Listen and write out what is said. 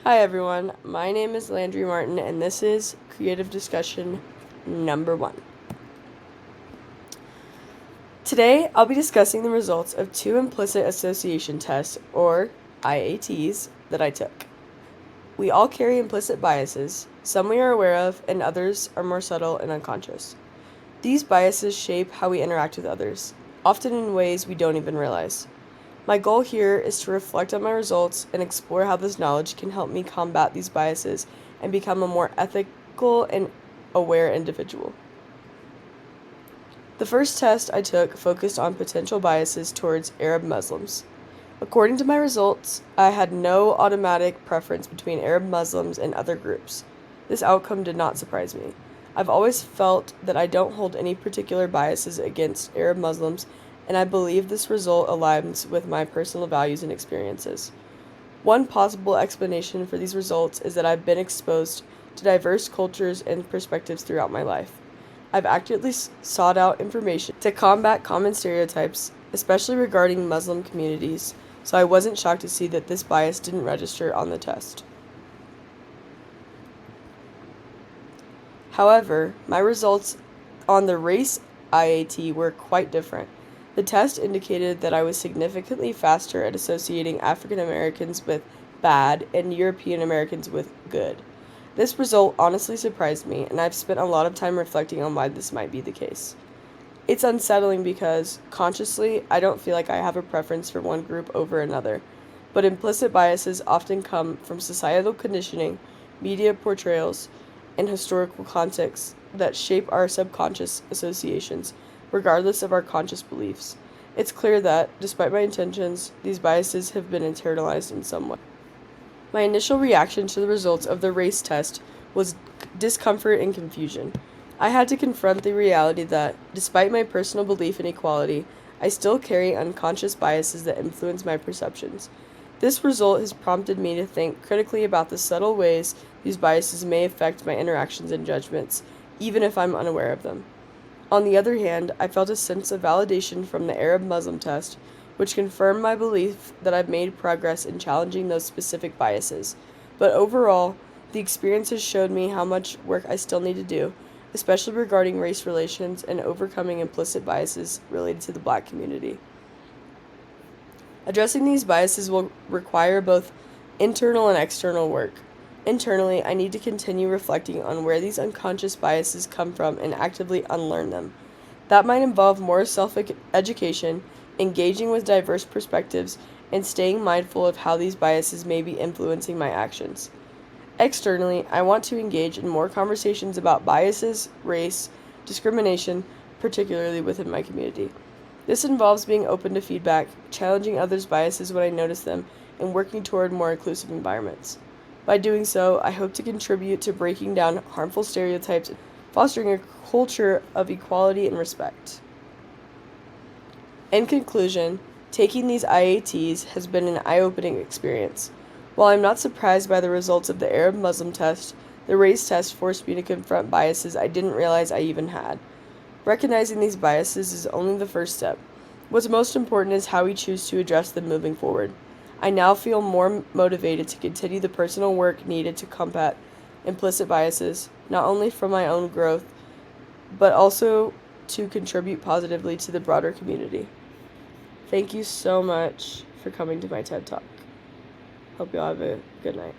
Hi everyone, my name is Landry Martin and this is Creative Discussion number 1. Today I'll be discussing the results of 2 implicit association tests, or IATs, that I took. We all carry implicit biases, some we are aware of and others are more subtle and unconscious. These biases shape how we interact with others, often in ways we don't even realize. My goal here is to reflect on my results and explore how this knowledge can help me combat these biases and become a more ethical and aware individual. The first test I took focused on potential biases towards Arab Muslims. According to my results, I had no automatic preference between Arab Muslims and other groups. This outcome did not surprise me. I've always felt that I don't hold any particular biases against Arab Muslims, and I believe this result aligns with my personal values and experiences. One possible explanation for these results is that I've been exposed to diverse cultures and perspectives throughout my life. I've actively sought out information to combat common stereotypes, especially regarding Muslim communities, so I wasn't shocked to see that this bias didn't register on the test. However, my results on the race IAT were quite different. The test indicated that I was significantly faster at associating African Americans with bad and European Americans with good. This result honestly surprised me, and I've spent a lot of time reflecting on why this might be the case. It's unsettling because, consciously, I don't feel like I have a preference for one group over another, but implicit biases often come from societal conditioning, media portrayals, and historical contexts that shape our subconscious associations, regardless of our conscious beliefs. It's clear that, despite my intentions, these biases have been internalized in some way. My initial reaction to the results of the race test was discomfort and confusion. I had to confront the reality that, despite my personal belief in equality, I still carry unconscious biases that influence my perceptions. This result has prompted me to think critically about the subtle ways these biases may affect my interactions and judgments, even if I'm unaware of them. On the other hand, I felt a sense of validation from the Arab Muslim test, which confirmed my belief that I've made progress in challenging those specific biases. But overall, the experience has showed me how much work I still need to do, especially regarding race relations and overcoming implicit biases related to the Black community. Addressing these biases will require both internal and external work. Internally, I need to continue reflecting on where these unconscious biases come from and actively unlearn them. That might involve more self education, engaging with diverse perspectives, and staying mindful of how these biases may be influencing my actions. Externally, I want to engage in more conversations about biases, race, discrimination, particularly within my community. This involves being open to feedback, challenging others' biases when I notice them, and working toward more inclusive environments. By doing so, I hope to contribute to breaking down harmful stereotypes and fostering a culture of equality and respect. In conclusion, taking these IATs has been an eye-opening experience. While I'm not surprised by the results of the Arab Muslim test, the race test forced me to confront biases I didn't realize I even had. Recognizing these biases is only the first step. What's most important is how we choose to address them moving forward. I now feel more motivated to continue the personal work needed to combat implicit biases, not only for my own growth, but also to contribute positively to the broader community. Thank you so much for coming to my TED Talk. Hope you all have a good night.